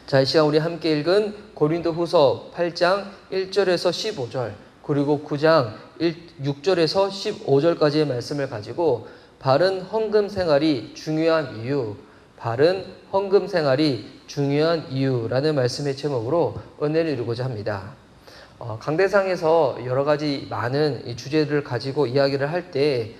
자, 이 시간 우리 함께 읽은 고린도후서 8장 1절에서 15절 그리고 9장 6절에서 15절까지의 말씀을 가지고 바른 헌금 생활이 중요한 이유, 바른 헌금 생활이 중요한 이유라는 말씀의 제목으로 은혜를 이루고자 합니다. 강대상에서 여러 가지 많은 이 주제들을 가지고 이야기를 할 때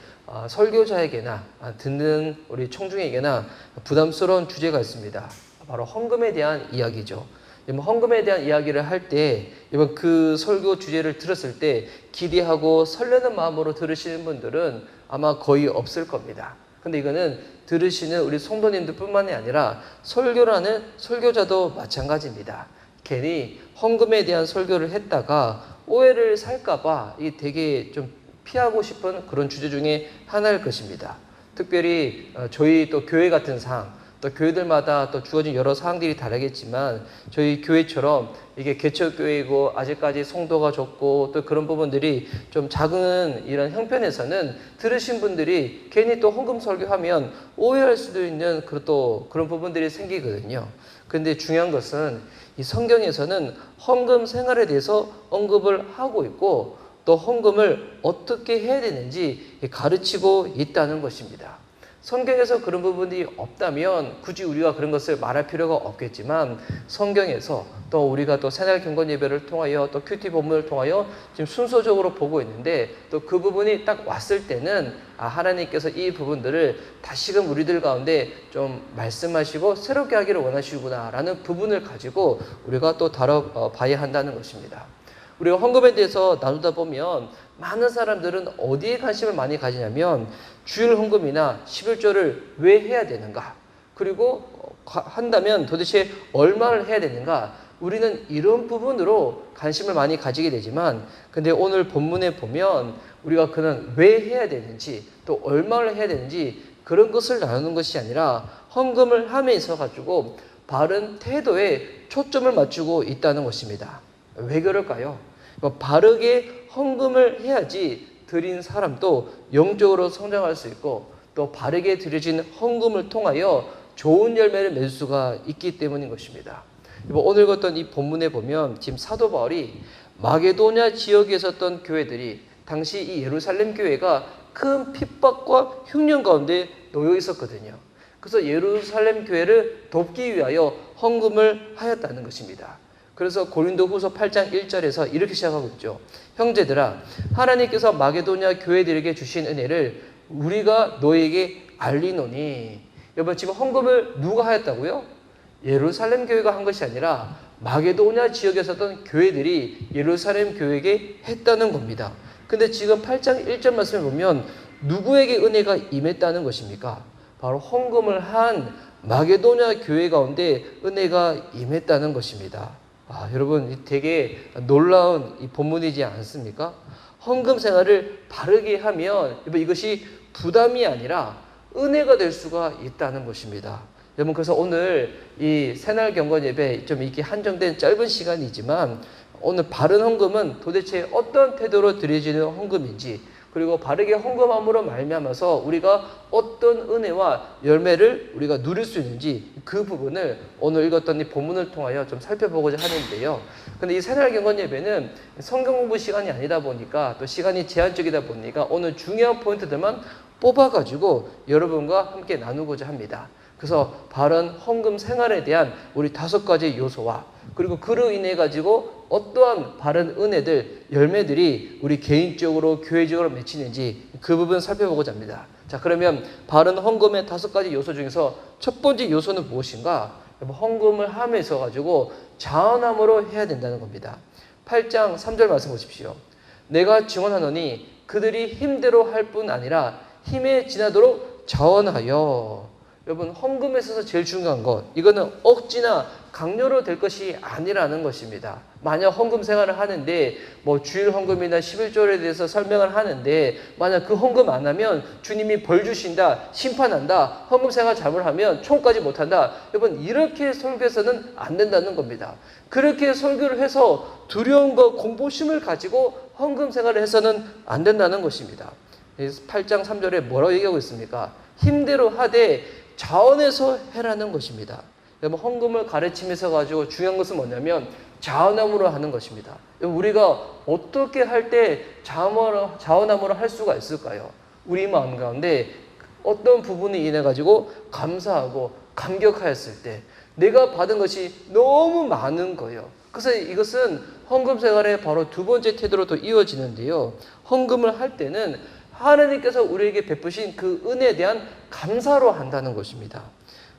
설교자에게나 듣는 우리 청중에게나 부담스러운 주제가 있습니다. 바로 헌금에 대한 이야기죠. 헌금에 대한 이야기를 할 때 이번 그 설교 주제를 들었을 때 기대하고 설레는 마음으로 들으시는 분들은 아마 거의 없을 겁니다. 근데 이거는 들으시는 우리 성도님들 뿐만이 아니라 설교라는 설교자도 마찬가지입니다. 괜히 헌금에 대한 설교를 했다가 오해를 살까봐 이 되게 좀 피하고 싶은 그런 주제 중에 하나일 것입니다. 특별히 저희 또 교회 같은 상황, 또 교회들마다 또 주어진 여러 사항들이 다르겠지만 저희 교회처럼 이게 개척교회이고 아직까지 성도가 적고 또 그런 부분들이 좀 작은 이런 형편에서는 들으신 분들이 괜히 또 헌금 설교하면 오해할 수도 있는 또 그런 부분들이 생기거든요. 근데 중요한 것은 이 성경에서는 헌금 생활에 대해서 언급을 하고 있고 또 헌금을 어떻게 해야 되는지 가르치고 있다는 것입니다. 성경에서 그런 부분이 없다면 굳이 우리가 그런 것을 말할 필요가 없겠지만 성경에서 또 우리가 또 새날 경건 예배를 통하여 또 큐티 본문을 통하여 지금 순서적으로 보고 있는데 또 그 부분이 딱 왔을 때는 하나님께서 이 부분들을 다시금 우리들 가운데 좀 말씀하시고 새롭게 하기를 원하시구나 라는 부분을 가지고 우리가 또 다뤄봐야 한다는 것입니다. 우리가 헌금에 대해서 나누다 보면 많은 사람들은 어디에 관심을 많이 가지냐면 주일 헌금이나 11조를 왜 해야 되는가, 그리고 한다면 도대체 얼마를 해야 되는가, 우리는 이런 부분으로 관심을 많이 가지게 되지만 근데 오늘 본문에 보면 우리가 그는 왜 해야 되는지 또 얼마를 해야 되는지 그런 것을 나누는 것이 아니라 헌금을 함에 있어 가지고 바른 태도에 초점을 맞추고 있다는 것입니다. 왜 그럴까요? 바르게 헌금을 해야지 드린 사람도 영적으로 성장할 수 있고 또 바르게 드려진 헌금을 통하여 좋은 열매를 맺을 수가 있기 때문인 것입니다. 오늘 읽었던 이 본문에 보면 지금 사도 바울이 마게도냐 지역에 있었던 교회들이 당시 이 예루살렘 교회가 큰 핍박과 흉년 가운데 놓여 있었거든요. 그래서 예루살렘 교회를 돕기 위하여 헌금을 하였다는 것입니다. 그래서 고린도후서 8장 1절에서 이렇게 시작하고 있죠. 형제들아, 하나님께서 마게도냐 교회들에게 주신 은혜를 우리가 너에게 알리노니. 여러분, 지금 헌금을 누가 하였다고요? 예루살렘 교회가 한 것이 아니라 마게도냐 지역에 있었던 교회들이 예루살렘 교회에게 했다는 겁니다. 근데 지금 8장 1절 말씀을 보면 누구에게 은혜가 임했다는 것입니까? 바로 헌금을 한 마게도냐 교회 가운데 은혜가 임했다는 것입니다. 여러분, 되게 놀라운 이 본문이지 않습니까? 헌금 생활을 바르게 하면 이것이 부담이 아니라 은혜가 될 수가 있다는 것입니다. 여러분, 그래서 오늘 이 새날 경건 예배 좀 이렇게 한정된 짧은 시간이지만 오늘 바른 헌금은 도대체 어떤 태도로 드려지는 헌금인지, 그리고 바르게 헌금함으로 말미암아서 우리가 어떤 은혜와 열매를 우리가 누릴 수 있는지 그 부분을 오늘 읽었던 이 본문을 통하여 좀 살펴보고자 하는데요. 근데 이 새날 경건 예배는 성경 공부 시간이 아니다 보니까 또 시간이 제한적이다 보니까 오늘 중요한 포인트들만 뽑아가지고 여러분과 함께 나누고자 합니다. 그래서 바른 헌금 생활에 대한 우리 5가지 요소와 그리고 그로 인해 가지고 어떠한 바른 은혜들, 열매들이 우리 개인적으로 교회적으로 맺히는지 그 부분 살펴보고자 합니다. 자, 그러면 바른 헌금의 5가지 요소 중에서 첫 번째 요소는 무엇인가? 헌금을 함에서 가지고 자원함으로 해야 된다는 겁니다. 8장 3절 말씀 보십시오. 내가 증언하노니 그들이 힘대로 할 뿐 아니라 힘에 지나도록 자원하여. 여러분, 헌금에 있어서 제일 중요한 것, 이거는 억지나 강요로 될 것이 아니라는 것입니다. 만약 헌금 생활을 하는데 주일 헌금이나 11조에 대해서 설명을 하는데 만약 그 헌금 안 하면 주님이 벌 주신다, 심판한다, 헌금 생활 잘못하면 총까지 못한다, 여러분, 이렇게 설교해서는 안 된다는 겁니다. 그렇게 설교를 해서 두려움과 공포심을 가지고 헌금 생활을 해서는 안 된다는 것입니다. 8장 3절에 뭐라고 얘기하고 있습니까? 힘대로 하되 자원해서 해라는 것입니다. 여러분 헌금을 가르치면서 가지고 중요한 것은 뭐냐면 자원함으로 하는 것입니다. 우리가 어떻게 할 때 자원함으로 할 수가 있을까요? 우리 마음 가운데 어떤 부분이 인해 가지고 감사하고 감격하였을 때 내가 받은 것이 너무 많은 거예요. 그래서 이것은 헌금 생활의 바로 두 번째 태도로 또 이어지는데요. 헌금을 할 때는 하나님께서 우리에게 베푸신 그 은혜에 대한 감사로 한다는 것입니다.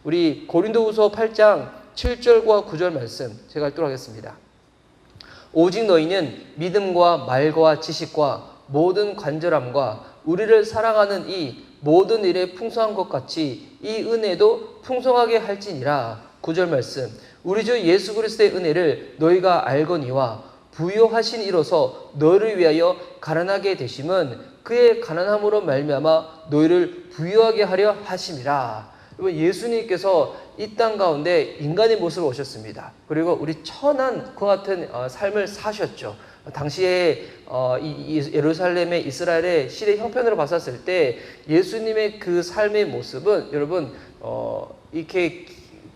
우리 고린도후서 8장 7절과 9절 말씀 제가 읽도록 하겠습니다. 오직 너희는 믿음과 말과 지식과 모든 간절함과 우리를 사랑하는 이 모든 일에 풍성한 것 같이 이 은혜도 풍성하게 할지니라. 9절 말씀. 우리 주 예수 그리스도의 은혜를 너희가 알거니와 부요하신 이로서 너희를 위하여 가난하게 되심은 그의 가난함으로 말미암아 너희를 부요하게 하려 하심이라. 예수님께서 이 땅 가운데 인간의 모습으로 오셨습니다. 그리고 우리 천한 그와 같은 삶을 사셨죠. 당시에 예루살렘의 이스라엘의 시대 형편으로 봤었을 때 예수님의 그 삶의 모습은 여러분 이렇게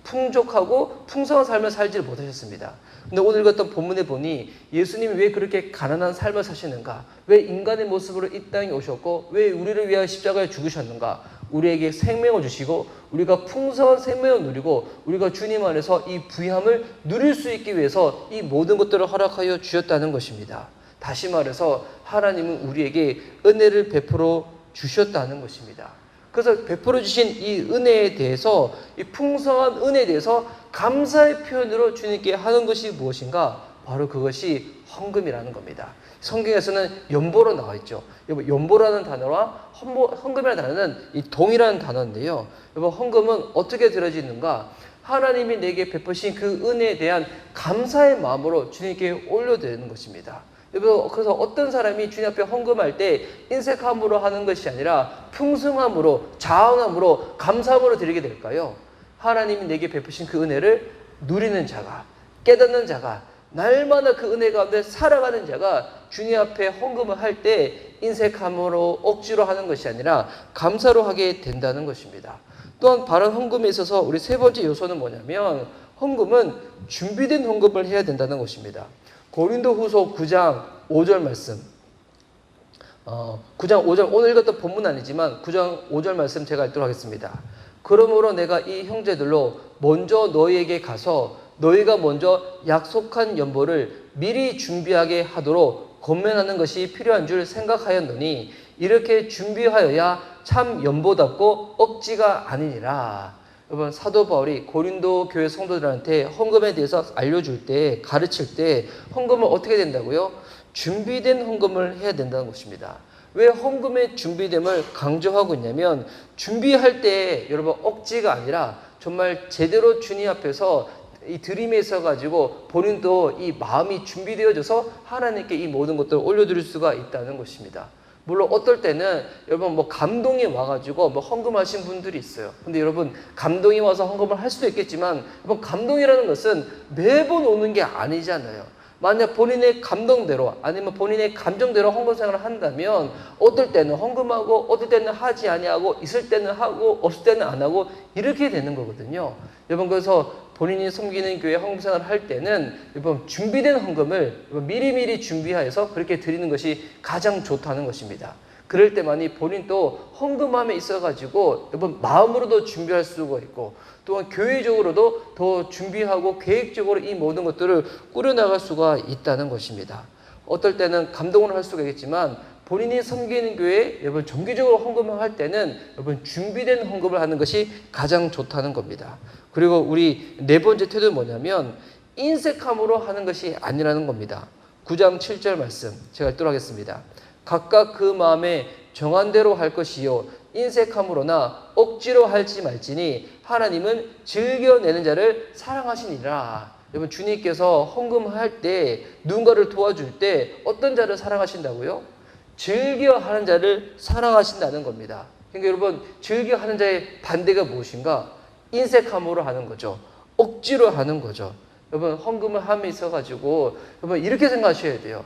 풍족하고 풍성한 삶을 살지 못하셨습니다. 근데 오늘 읽었던 본문에 보니 예수님이 왜 그렇게 가난한 삶을 사시는가? 왜 인간의 모습으로 이 땅에 오셨고 왜 우리를 위하여 십자가에 죽으셨는가? 우리에게 생명을 주시고 우리가 풍성한 생명을 누리고 우리가 주님 안에서 이 부유함을 누릴 수 있기 위해서 이 모든 것들을 허락하여 주셨다는 것입니다. 다시 말해서 하나님은 우리에게 은혜를 베풀어 주셨다는 것입니다. 그래서 베풀어 주신 이 은혜에 대해서 이 풍성한 은혜에 대해서 감사의 표현으로 주님께 하는 것이 무엇인가? 바로 그것이 헌금이라는 겁니다. 성경에서는 연보로 나와 있죠. 연보라는 단어와 헌금이라는 단어는 이 동일한 단어인데요. 헌금은 어떻게 들어지는가? 하나님이 내게 베푸신 그 은혜에 대한 감사의 마음으로 주님께 올려드리는 것입니다. 그래서 어떤 사람이 주님 앞에 헌금할 때 인색함으로 하는 것이 아니라 풍성함으로, 자원함으로, 감사함으로 드리게 될까요? 하나님이 내게 베푸신 그 은혜를 누리는 자가, 깨닫는 자가, 날마다 그 은혜 가운데 살아가는 자가 주님 앞에 헌금을 할 때 인색함으로 억지로 하는 것이 아니라 감사로 하게 된다는 것입니다. 또한 바른 헌금에 있어서 우리 세 번째 요소는 뭐냐면 헌금은 준비된 헌금을 해야 된다는 것입니다. 고린도후서 9장 5절 말씀 9장 5절 오늘 읽었던 본문 아니지만 9장 5절 말씀 제가 읽도록 하겠습니다. 그러므로 내가 이 형제들로 먼저 너희에게 가서 너희가 먼저 약속한 연보를 미리 준비하게 하도록 권면하는 것이 필요한 줄 생각하였노니 이렇게 준비하여야 참 연보답고 억지가 아니니라. 여러분 사도 바울이 고린도 교회 성도들한테 헌금에 대해서 알려줄 때 가르칠 때 헌금은 어떻게 된다고요? 준비된 헌금을 해야 된다는 것입니다. 왜 헌금의 준비됨을 강조하고 있냐면 준비할 때 여러분 억지가 아니라 정말 제대로 주님 앞에서 이 드림에 있어 가지고 본인도 이 마음이 준비되어져서 하나님께 이 모든 것들을 올려드릴 수가 있다는 것입니다. 물론 어떨 때는 여러분 감동이 와가지고 헌금하신 분들이 있어요. 근데 여러분 감동이 와서 헌금을 할 수도 있겠지만 여러분 감동이라는 것은 매번 오는 게 아니잖아요. 만약 본인의 감동대로 아니면 본인의 감정대로 헌금 생활을 한다면 어떨 때는 헌금하고 어떨 때는 하지 아니하고 있을 때는 하고 없을 때는 안 하고 이렇게 되는 거거든요. 여러분 그래서 본인이 섬기는 교회 헌금 생활을 할 때는 여러분 준비된 헌금을 미리미리 준비하여서 그렇게 드리는 것이 가장 좋다는 것입니다. 그럴 때만이 본인도 헌금함에 있어가지고 여러분 마음으로도 준비할 수가 있고 또한 교회적으로도 더 준비하고 계획적으로 이 모든 것들을 꾸려나갈 수가 있다는 것입니다. 어떨 때는 감동을 할 수가 있겠지만 본인이 섬기는 교회에 여러분 정기적으로 헌금을 할 때는 여러분 준비된 헌금을 하는 것이 가장 좋다는 겁니다. 그리고 우리 네 번째 태도는 뭐냐면 인색함으로 하는 것이 아니라는 겁니다. 9장 7절 말씀 제가 읽도록 하겠습니다. 각각 그 마음에 정한 대로 할 것이요 인색함으로나 억지로 할지 말지니 하나님은 즐겨내는 자를 사랑하시니라. 여러분 주님께서 헌금할 때 누군가를 도와줄 때 어떤 자를 사랑하신다고요? 즐겨하는 자를 사랑하신다는 겁니다. 그러니까 여러분 즐겨하는 자의 반대가 무엇인가? 인색함으로 하는 거죠. 억지로 하는 거죠. 여러분 헌금을 함에 있어가지고 여러분 이렇게 생각하셔야 돼요.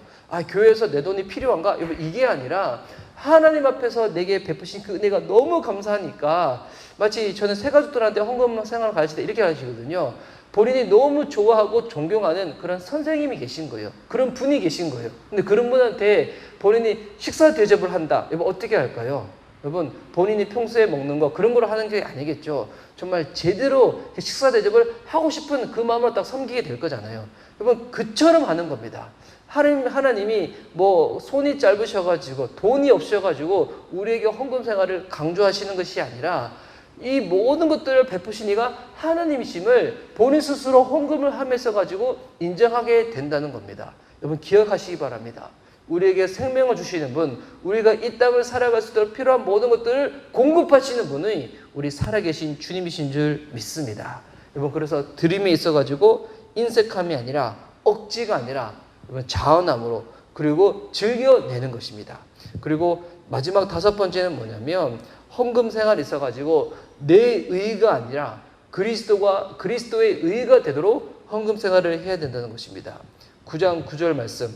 교회에서 내 돈이 필요한가? 여러분 이게 아니라 하나님 앞에서 내게 베푸신 그 은혜가 너무 감사하니까 마치 저는 새 가족들한테 헌금 생활을 가르칠 때 이렇게 가르치거든요. 본인이 너무 좋아하고 존경하는 그런 선생님이 계신 거예요. 그런 분이 계신 거예요. 근데 그런 분한테 본인이 식사 대접을 한다. 여러분 어떻게 할까요? 여러분 본인이 평소에 먹는 거 그런 걸 하는 게 아니겠죠. 정말 제대로 식사 대접을 하고 싶은 그 마음으로 딱 섬기게 될 거잖아요. 여러분 그처럼 하는 겁니다. 하나님이 뭐 손이 짧으셔가지고 돈이 없으셔가지고 우리에게 헌금 생활을 강조하시는 것이 아니라 이 모든 것들을 베푸신 이가 하나님이심을 본인 스스로 헌금을 하면서 가지고 인정하게 된다는 겁니다. 여러분 기억하시기 바랍니다. 우리에게 생명을 주시는 분, 우리가 이 땅을 살아갈 수 있도록 필요한 모든 것들을 공급하시는 분이 우리 살아계신 주님이신 줄 믿습니다. 여러분 그래서 드림에 있어가지고 인색함이 아니라 억지가 아니라 여러분 자원함으로 그리고 즐겨내는 것입니다. 그리고 마지막 5번째는 뭐냐면 헌금 생활이 있어가지고 내 의가 아니라 그리스도의 의가 되도록 헌금 생활을 해야 된다는 것입니다. 9장 9절 말씀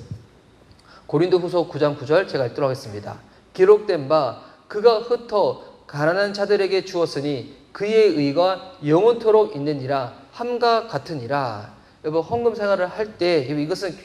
고린도후서 9장 9절 제가 읽도록 하겠습니다. 기록된 바 그가 흩어 가난한 자들에게 주었으니 그의 의가 영원토록 있느니라 함과 같으니라. 여러분 헌금 생활을 할 때 이것은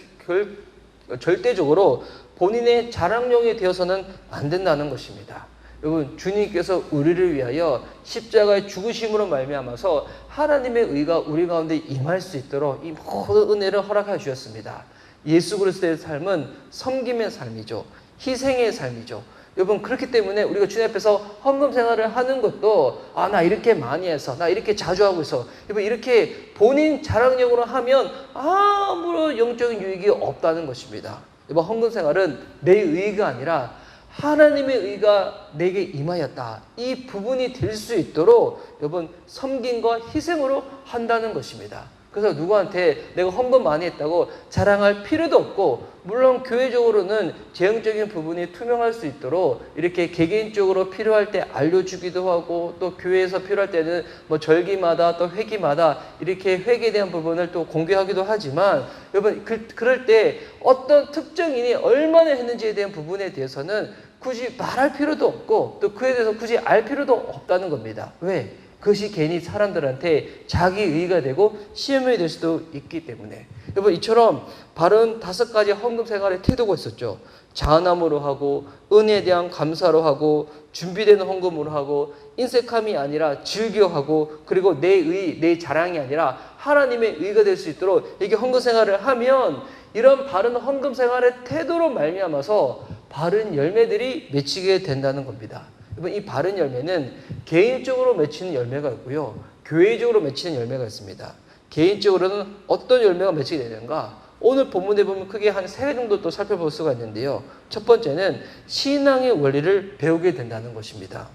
절대적으로 본인의 자랑용이 되어서는 안 된다는 것입니다. 여러분 주님께서 우리를 위하여 십자가의 죽으심으로 말미암아서 하나님의 의가 우리 가운데 임할 수 있도록 이 모든 은혜를 허락해 주셨습니다. 예수 그리스도의 삶은 섬김의 삶이죠. 희생의 삶이죠. 여러분 그렇기 때문에 우리가 주님 앞에서 헌금 생활을 하는 것도 나 이렇게 많이 해서 나 이렇게 자주 하고 있어. 여러분 이렇게 본인 자랑용으로 하면 아무런 영적인 유익이 없다는 것입니다. 여러분 헌금 생활은 내 의가 아니라 하나님의 의가 내게 임하였다. 이 부분이 될 수 있도록 여러분 섬김과 희생으로 한다는 것입니다. 그래서 누구한테 내가 헌금 많이 했다고 자랑할 필요도 없고 물론 교회적으로는 재정적인 부분이 투명할 수 있도록 이렇게 개개인적으로 필요할 때 알려주기도 하고 또 교회에서 필요할 때는 뭐 절기마다 또 회기마다 이렇게 회계에 대한 부분을 또 공개하기도 하지만 여러분 그럴 때 어떤 특정인이 얼마나 했는지에 대한 부분에 대해서는 굳이 말할 필요도 없고 또 그에 대해서 굳이 알 필요도 없다는 겁니다. 왜? 그것이 괜히 사람들한테 자기 의가 되고 시험이 될 수도 있기 때문에 여러분 이처럼 바른 5가지 헌금 생활의 태도가 있었죠. 자원함으로 하고 은혜에 대한 감사로 하고 준비되는 헌금으로 하고 인색함이 아니라 즐겨하고 그리고 내 의, 내 자랑이 아니라 하나님의 의가 될 수 있도록 이렇게 헌금 생활을 하면 이런 바른 헌금 생활의 태도로 말미암아서 바른 열매들이 맺히게 된다는 겁니다. 이 바른 열매는 개인적으로 맺히는 열매가 있고요. 교회적으로 맺히는 열매가 있습니다. 개인적으로는 어떤 열매가 맺히게 되는가? 오늘 본문에 보면 크게 한 3개 정도 또 살펴볼 수가 있는데요. 첫 번째는 신앙의 원리를 배우게 된다는 것입니다.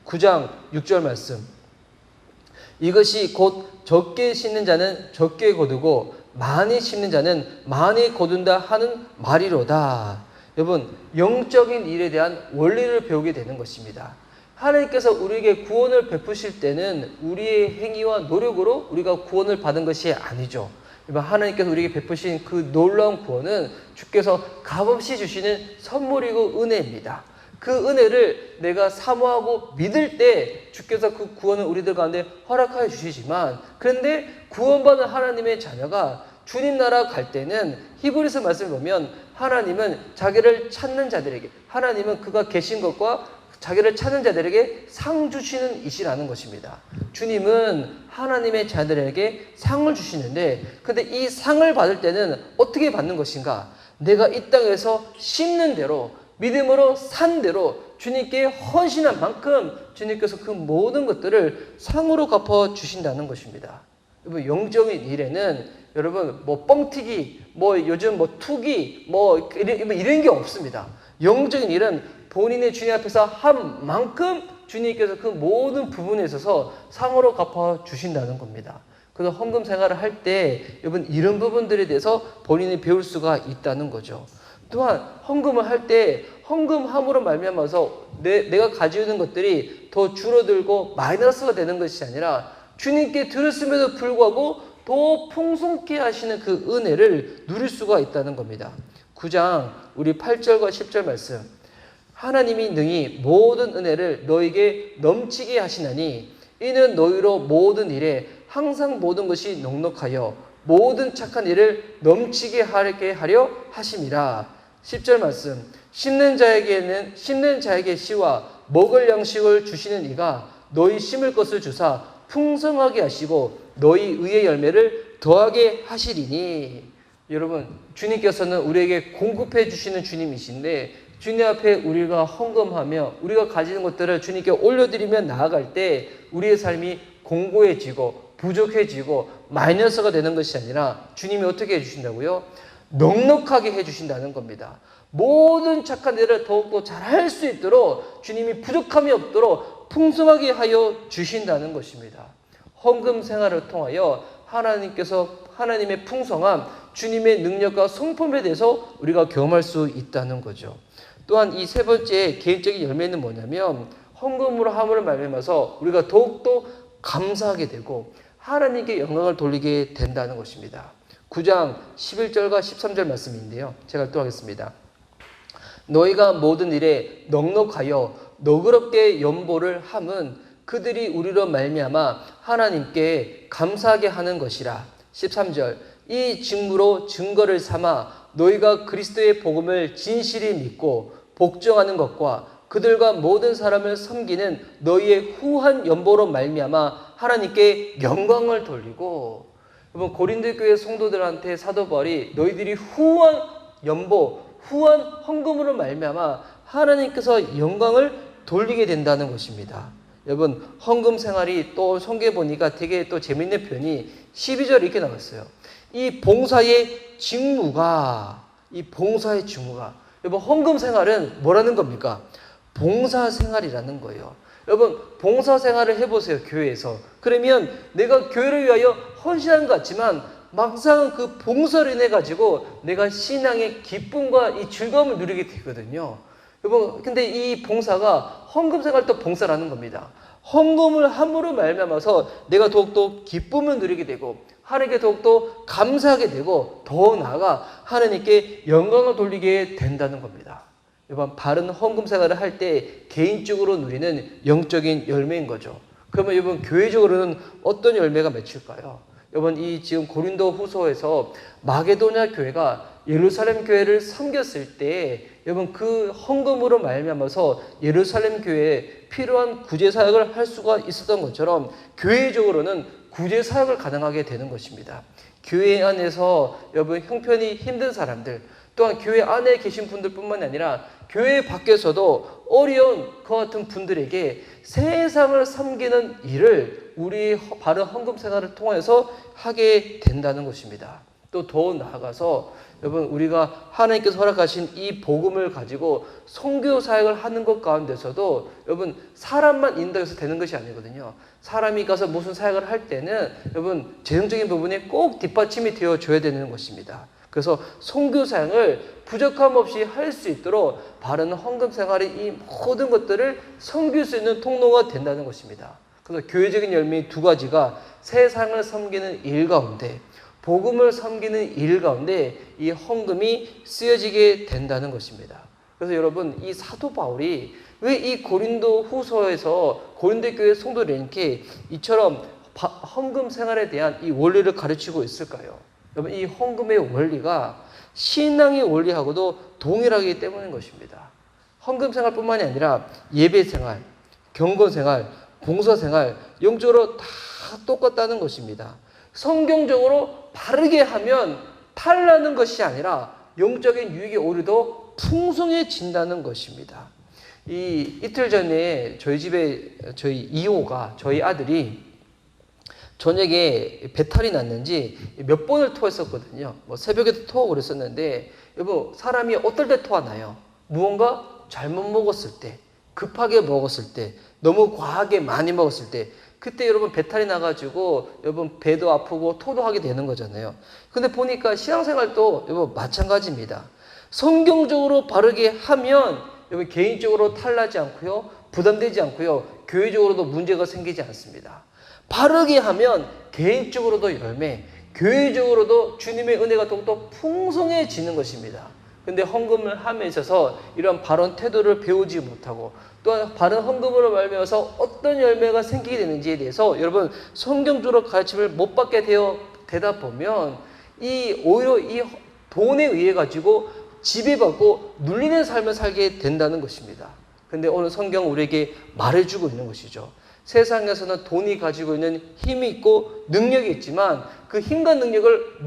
9장 6절 말씀. 이것이 곧 적게 심는 자는 적게 거두고 많이 심는 자는 많이 거둔다 하는 말이로다. 여러분 영적인 일에 대한 원리를 배우게 되는 것입니다. 하나님께서 우리에게 구원을 베푸실 때는 우리의 행위와 노력으로 우리가 구원을 받은 것이 아니죠. 하나님께서 우리에게 베푸신 그 놀라운 구원은 주께서 값없이 주시는 선물이고 은혜입니다. 그 은혜를 내가 사모하고 믿을 때 주께서 그 구원을 우리들 가운데 허락하여 주시지만 그런데 구원받은 하나님의 자녀가 주님 나라 갈 때는 히브리서 말씀을 보면 하나님은 자기를 찾는 자들에게 하나님은 그가 계신 것과 자기를 찾는 자들에게 상 주시는 이시라는 것입니다. 주님은 하나님의 자들에게 상을 주시는데 근데 이 상을 받을 때는 어떻게 받는 것인가? 내가 이 땅에서 심는 대로 믿음으로 산 대로 주님께 헌신한 만큼 주님께서 그 모든 것들을 상으로 갚아 주신다는 것입니다. 여러분 영적인 일에는 여러분 뭐 뻥튀기 뭐 요즘 뭐 투기 뭐 이런 게 없습니다. 영적인 일은 본인의 주님 앞에서 한 만큼 주님께서 그 모든 부분에 있어서 상으로 갚아 주신다는 겁니다. 그래서 헌금 생활을 할 때 여러분 이런 부분들에 대해서 본인이 배울 수가 있다는 거죠. 또한 헌금을 할 때 헌금함으로 말미암아서 내가 가지고 있는 것들이 더 줄어들고 마이너스가 되는 것이 아니라 주님께 드렸음에도 불구하고 더 풍성케 하시는 그 은혜를 누릴 수가 있다는 겁니다. 9장 우리 8절과 10절 말씀. 하나님이 능히 모든 은혜를 너에게 넘치게 하시나니 이는 너희로 모든 일에 항상 모든 것이 넉넉하여 모든 착한 일을 넘치게 하게 하려 하심이라. 10절 말씀. 심는 자에게 씨와 먹을 양식을 주시는 이가 너희 심을 것을 주사 풍성하게 하시고 너희 의의 열매를 더하게 하시리니. 여러분, 주님께서는 우리에게 공급해 주시는 주님이신데 주님 앞에 우리가 헌금하며 우리가 가지는 것들을 주님께 올려드리며 나아갈 때 우리의 삶이 공고해지고 부족해지고 마이너스가 되는 것이 아니라 주님이 어떻게 해주신다고요? 넉넉하게 해주신다는 겁니다. 모든 착한 일을 더욱더 잘할 수 있도록 주님이 부족함이 없도록 풍성하게 하여 주신다는 것입니다. 헌금 생활을 통하여 하나님께서 하나님의 풍성함, 주님의 능력과 성품에 대해서 우리가 경험할 수 있다는 거죠. 또한 이 세 번째 개인적인 열매는 뭐냐면 헌금으로 함으로 말미암아서 우리가 더욱더 감사하게 되고 하나님께 영광을 돌리게 된다는 것입니다. 9장 11절과 13절 말씀인데요. 제가 또 하겠습니다. 너희가 모든 일에 넉넉하여 너그럽게 연보를 함은 그들이 우리로 말미암아 하나님께 감사하게 하는 것이라. 13절. 이 직무로 증거를 삼아 너희가 그리스도의 복음을 진실히 믿고 복종하는 것과 그들과 모든 사람을 섬기는 너희의 후한 연보로 말미암아 하나님께 영광을 돌리고. 여러분, 고린도 교회 성도들한테 사도 바울이 너희들이 후한 연보, 후한 헌금으로 말미암아 하나님께서 영광을 돌리게 된다는 것입니다. 여러분, 헌금 생활이 또 성경에 보니까 되게 또 재밌는 표현이 12절에 이렇게 나왔어요. 이 봉사의 직무가 여러분, 헌금 생활은 뭐라는 겁니까? 봉사 생활이라는 거예요. 여러분, 봉사 생활을 해보세요. 교회에서. 그러면 내가 교회를 위하여 헌신한 것 같지만 막상 그 봉사를 인해 가지고 내가 신앙의 기쁨과 이 즐거움을 누리게 되거든요. 여러분, 근데 이 봉사가 헌금 생활도 봉사라는 겁니다. 헌금을 함으로 말미암아서 내가 더욱더 기쁨을 누리게 되고 하나님께 더욱더 감사하게 되고 더 나아가 하나님께 영광을 돌리게 된다는 겁니다. 여러분, 바른 헌금 생활을 할 때 개인적으로 누리는 영적인 열매인 거죠. 그러면 여러분, 교회적으로는 어떤 열매가 맺힐까요? 여러분, 이 지금 고린도 후서에서 마게도냐 교회가 예루살렘 교회를 섬겼을 때 여러분, 그 헌금으로 말미암아서 예루살렘 교회에 필요한 구제 사역을 할 수가 있었던 것처럼 교회적으로는 구제 사역을 가능하게 되는 것입니다. 교회 안에서 여러분, 형편이 힘든 사람들, 또한 교회 안에 계신 분들뿐만 아니라 교회 밖에서도 어려운 그와 같은 분들에게 세상을 섬기는 일을 우리 바른 헌금 생활을 통해서 하게 된다는 것입니다. 또 더 나아가서 여러분, 우리가 하나님께서 허락하신 이 복음을 가지고 선교 사역을 하는 것 가운데서도 여러분, 사람만 인도해서 되는 것이 아니거든요. 사람이 가서 무슨 사역을 할 때는 여러분, 재정적인 부분이 꼭 뒷받침이 되어 줘야 되는 것입니다. 그래서 선교 사역을 부족함 없이 할 수 있도록 바른 헌금 생활의 이 모든 것들을 섬길 수 있는 통로가 된다는 것입니다. 그래서 교회적인 열매 두 가지가 세상을 섬기는 일 가운데, 복음을 섬기는 일 가운데 이 헌금이 쓰여지게 된다는 것입니다. 그래서 여러분, 이 사도 바울이 왜 이 고린도 후서에서 고린도 교회 성도들에게 이처럼 헌금 생활에 대한 이 원리를 가르치고 있을까요? 여러분, 이 헌금의 원리가 신앙의 원리하고도 동일하기 때문인 것입니다. 헌금 생활뿐만이 아니라 예배 생활, 경건 생활, 봉사 생활, 영적으로 다 똑같다는 것입니다. 성경적으로 바르게 하면 탈나는 것이 아니라 영적인 유익이 오히려 더 풍성해진다는 것입니다. 이틀 전에 저희 집에 저희 이호가, 저희 아들이 저녁에 배탈이 났는지 몇 번을 토했었거든요. 새벽에도 토하고 그랬었는데, 여보, 사람이 어떨 때 토하나요? 무언가 잘못 먹었을 때, 급하게 먹었을 때, 너무 과하게 많이 먹었을 때, 그때 여러분 배탈이 나가지고 여러분 배도 아프고 토도 하게 되는 거잖아요. 근데 보니까 신앙생활도 여러분 마찬가지입니다. 성경적으로 바르게 하면 여러분 개인적으로 탈나지 않고요, 부담되지 않고요, 교회적으로도 문제가 생기지 않습니다. 바르게 하면 개인적으로도 열매, 교회적으로도 주님의 은혜가 더욱더 풍성해지는 것입니다. 근데 헌금을 함에 있어서 이런 바른 태도를 배우지 못하고 또한 바른 헌금으로 말미암아서 어떤 열매가 생기게 되는지에 대해서 여러분 성경적으로 가르침을 못 받게 되다 보면 오히려 이 돈에 의해 가지고 지배받고 눌리는 삶을 살게 된다는 것입니다. 근데 오늘 성경 우리에게 말해주고 있는 것이죠. 세상에서는 돈이 가지고 있는 힘이 있고 능력이 있지만 그 힘과 능력을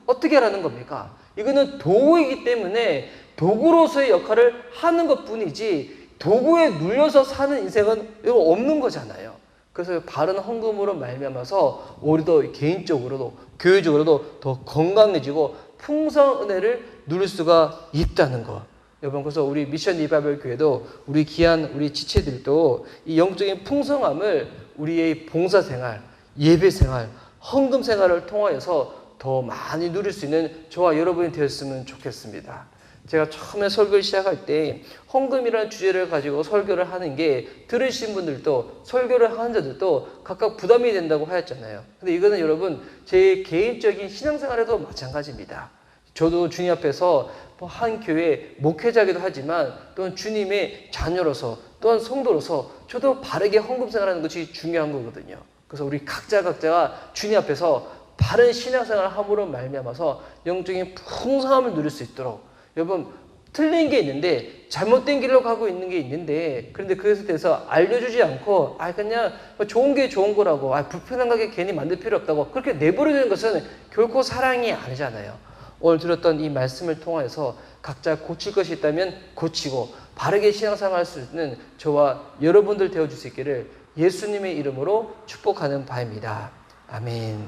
어떻게 하라는 겁니까? 이거는 도구이기 때문에 도구로서의 역할을 하는 것 뿐이지 도구에 눌려서 사는 인생은 없는 거잖아요. 그래서 바른 헌금으로 말미암아서 우리도 개인적으로도 교회적으로도 더 건강해지고 풍성한 은혜를 누릴 수가 있다는 것. 여러분, 그래서 우리 미션 리바이벌 교회도 우리 귀한 우리 지체들도 이 영적인 풍성함을 우리의 봉사생활, 예배생활, 헌금생활을 통하여서 더 많이 누릴 수 있는 저와 여러분이 되었으면 좋겠습니다. 제가 처음에 설교를 시작할 때 헌금이라는 주제를 가지고 설교를 하는 게 들으신 분들도 설교를 하는 자들도 각각 부담이 된다고 하였잖아요. 근데 이거는 여러분 제 개인적인 신앙생활에도 마찬가지입니다. 저도 주님 앞에서 한 교회 목회자기도 하지만 또한 주님의 자녀로서 또한 성도로서 저도 바르게 헌금 생활하는 것이 중요한 거거든요. 그래서 우리 각자가 주님 앞에서 바른 신앙생활을 함으로 말미암아서 영적인 풍성함을 누릴 수 있도록 여러분 틀린 게 있는데 잘못된 길로 가고 있는 게 있는데 그런데 그것에 대해서 알려주지 않고 그냥 좋은 게 좋은 거라고 불편한 가게 괜히 만들 필요 없다고 그렇게 내버려두는 것은 결코 사랑이 아니잖아요. 오늘 들었던 이 말씀을 통해서 각자 고칠 것이 있다면 고치고 바르게 신앙생활할 수 있는 저와 여러분들 되어줄 수 있기를 예수님의 이름으로 축복하는 바입니다. 아멘.